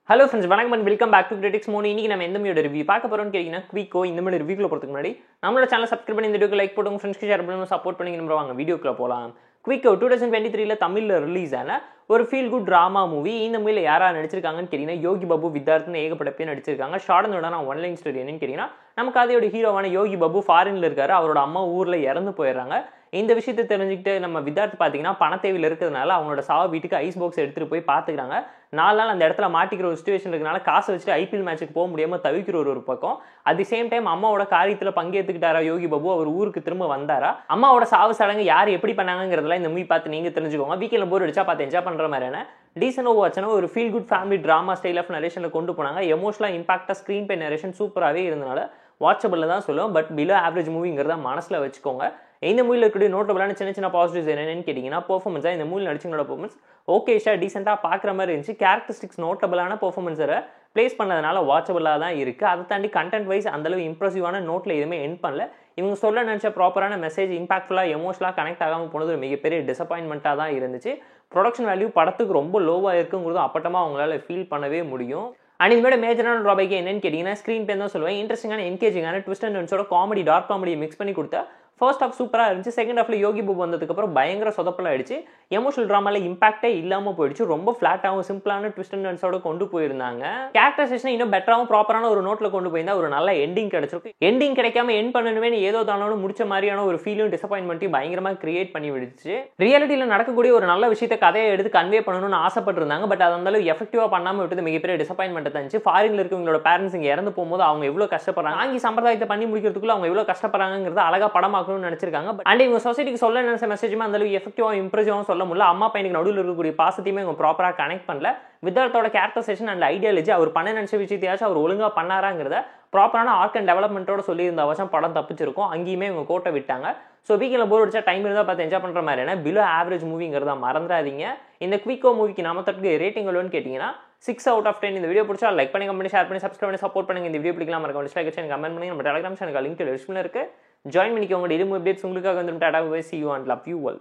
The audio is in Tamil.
Hello friends, வணக்கம் and welcome back to Critics Mode. இன்னைக்கு நம்ம எந்த மூவியோட ரிவ்யூ பார்க்க போறோம்னு கேட்டீங்கன்னா குவிக்கோ. இந்த மாதிரி ரிவ்யூக்குள்ள போறதுக்கு முன்னாடி நம்மளோட சேனலை சப்ஸ்கிரைப் பண்ணி இந்த வீடியோக்கு லைக் போட்டு உங்க ஃப்ரெண்ட்ஸ்க்கு ஷேர் பண்ணி சப்போர்ட் பண்ணி நம்ம வாங்க வீடியோக்குள்ள போலாம். குவிக்கோ 2023ல தமிழ்ல ரிலீஸ் ஆன ஒரு ஃபீல் குட் டிராமா மூவி. இந்த மூவில யாரா நடிச்சிருக்காங்கன்னு கேட்டீங்கன்னா யோகி பாபு, வித்தார்த்னு ஏகப்பட்ட பேர் நடிச்சிருக்காங்க. ஷார்ட்னோட ஒன்லைன் ஸ்டோரி என்னன்னு கேட்டீங்கன்னா நம்ம கதையோட ஹீரோவான யோகி பாபு ஃபாரின்ல இருக்காரு. அவரோட அம்மா ஊர்ல இறந்து போயிடுறாங்க. இந்த விஷயத்தை தெரிஞ்சுக்கிட்டு நம்ம வித்தார்த் பார்த்தீங்கன்னா பணத்தேவையில் இருக்கிறதுனால அவங்களோட சாவ வீட்டுக்கு ஐஸ் பாக்ஸ் எடுத்துகிட்டு போய் பார்த்துக்கிறாங்க. 4 நாள் அந்த இடத்துல மாட்டிக்கிற ஒரு சுச்சுவேஷன் இருக்கனால காசை வச்சுட்டு ஐபிஎல் மேட்சுக்கு போக முடியாமல் தவிக்கிற ஒரு பக்கம். அட் தி சேம் டைம் அம்மாவோட காரியத்தில் பங்கேற்றுக்கிட்டாரா யோகி பாபு, அவர் ஊருக்கு திரும்ப வந்தாரா, அம்மாவோட சாவு சடங்கு யார் எப்படி பண்ணாங்கிறதுலாம் இந்த மூவி பார்த்து நீங்கள் தெரிஞ்சுக்கோங்க. வீக்கெண்டில் போர் அடிச்சா பார்த்து என்ஜாய் பண்ணுற மாதிரியான டீசென்ட் வாட்ச்னா ஒரு feel good family drama style of நரேஷனில் கொண்டு போனாங்க. எமோஷனலாக இம்பாக்டாக ஸ்க்ரீன் பே நரேஷன் சூப்பராகவே இருந்தனால வாட்சபிள் தான் சொல்லுவோம். பட் பிலோ ஆவரேஜ் மூவிங்கிறத மனசில் வச்சுக்கோங்க. இந்த மூவியில் இருக்கக்கூடிய நோட்டபிளான சின்ன பாசிட்டிவ்ஸ் என்னென்னு கேட்டிங்கன்னா பெர்ஃபார்மன்ஸாக இந்த மூவியில் நடிச்சவங்களோட பெர்ஃபார்மன்ஸ் ஓகேஷா டீசெண்டாக பார்க்குற மாதிரி இருந்துச்சு. கேரக்டரிஸ்டிக்ஸ் நோட்டபிளான பெர்ஃபார்மன்ஸை ப்ளேஸ் பண்ணதுனால வாட்சபிளாக தான் இருக்குது. அதை தாண்டி கண்டென்ட் வைஸ் அந்தளவு இம்ப்ரெசிவான நோட்டில் எதுவுமே எண்ட் பண்ணல. இவங்க சொல்ல நினச்ச ப்ராப்பரான மெசேஜ் இம்பாக்ட்ஃபுல்லாக எமோஷனலாக கனெக்ட் ஆகாமல் போனது ஒரு மிகப்பெரிய டிசப்பாயின்மெண்ட்டாக தான் இருந்துச்சு. ப்ரொடக்ஷன் வேல்யூ படத்துக்கு ரொம்ப லோவாக இருக்குங்கிறதும் அப்பட்டமாக அவங்களால ஃபீல் பண்ணவே முடியும். அண்ட் இதோட மேஜரான ட்ராபேக் என்னன்னு கேட்டிங்கன்னா ஸ்க்ரீன் பேர் தான் சொல்லுவேன். இன்ட்ரெஸ்டிங்கான என்கேஜிங்கான ட்விஸ்ட் அண்ட் டர்ன்ஸோட காமெடி டார்க் காமெடியை மிக்ஸ் பண்ணி கொடுத்தா ஃபர்ஸ்ட் ஹாஃப் சூப்பராக இருந்துச்சு. செகண்ட் ஹாஃப்ல யோகி பாபு வந்ததுக்கப்புறம் பயங்கர சொதப்பல் ஆயிடுச்சு. எமோஷனல் ட்ராமாவில் இம்பாக்டே இல்லாமல் போயிடுச்சு. ரொம்ப ஃப்ளாட்டாகவும் சிம்பிளான ட்விஸ்ட் அண்ட் டர்ன்ஸோட கொண்டு போயிருந்தாங்க. கேரக்டரைசேஷன் இன்னும் பெட்டராகவும் ப்ராப்பரான ஒரு நோட்டில் கொண்டு போயிருந்தா ஒரு நல்ல எண்டிங் கிடைச்சிருக்கு. எண்டிங் கிடைக்காம எண்ட் பண்ணணுமே ஏதோ தானோன்னு முடிச்ச மாதிரியான ஒரு ஃபீலும் டிசப்பாயின்மெண்ட்டையும் பயங்கரமாக கிரியேட் பண்ணி விடுச்சு. ரியாலிட்டியில் நடக்கக்கூடிய ஒரு நல்ல விஷயத்தை கதையை எடுத்து கன்வே பண்ணணும்னு ஆசைப்பட்டிருந்தாங்க. பட் அது அந்த எஃபெக்டிவாக பண்ணாமல் விட்டது மிகப்பெரிய டிசப்பாயின்மெண்ட் இருந்துச்சு. ஃபாரின்ல இருக்கவங்களோட பேரண்ட்ஸ் இங்கே இறந்து போகும்போது அவங்க எவ்வளோ கஷ்டப்படுறாங்க, ஆங்கி சம்பிரதாயத்தை பண்ணி முடிக்கிறதுக்குள்ள அவங்க எவ்வளோ கஷ்டப்படுறாங்கிறத அழகாக படமாக்கணும்னு நினைச்சிருக்காங்க. அண்ட் இவங்க சொசைட்டிக்கு சொல்ல நினைச்ச மெசேஜுமே அந்த அளவுக்கு எஃபெக்டிவாக இம்ப்ரெசிவாகவும் சொல்ல முடியல. அம்மா பையனுக்கு நடுவில் இருக்கக்கூடிய பாசத்தையுமே இவங்க ப்ராப்பராக கனெக்ட் பண்ணல. வித்தார்த்தோட கேரக்டரைசேஷன் அண்ட் ஐடியாலஜி அவர் பண்ண நினைச்ச விஷயத்தையாச்சும் அவர் ஒழுங்காக பண்ணாராங்கிறத ப்ராப்பரான ஆர்க் அண்ட் டெவலப்மெண்ட்டோட சொல்லியிருந்த அவசரம் படம் தப்பிச்சிருக்கும். அங்கேயுமே இவங்க கோட்டை விட்டாங்க. ஸோ வீக்கில் போர் அடிச்சா டைம் இருந்தால் பார்த்து என்ஜாய் பண்ணுற மாதிரியான பிலோ ஆவரேஜ் மூவிங்கிறத மறந்துடாதீங்க. இந்த குவிக்கோ மூவிக்கு நாம தட்டுக்கு ரேட்டிங் எவ்வளோன்னு கேட்டிங்கன்னா 6 out of 10. இந்த வீடியோ பிடிச்சா லைக் பண்ணி, கமெண்ட், ஷேர் பண்ணி, சப்ஸ்கிரைப் பண்ணி சப்போர்ட் பண்ணுங்க. இந்த வீடியோ பிடிக்கலாம் மறக்காம டிஸ்லைக் பண்ணி கமெண்ட் பண்ணி நம்ம டெலிகிராம் சேனல் லிங்க் டிஸ்கிரிப்ஷன்ல இருக்கு. ஜாயின் பண்ணிக்கோங்க. டெய்லி அப்டேட்ஸ் உங்களுக்காக வந்துடும். Tata bye, see you and love you all.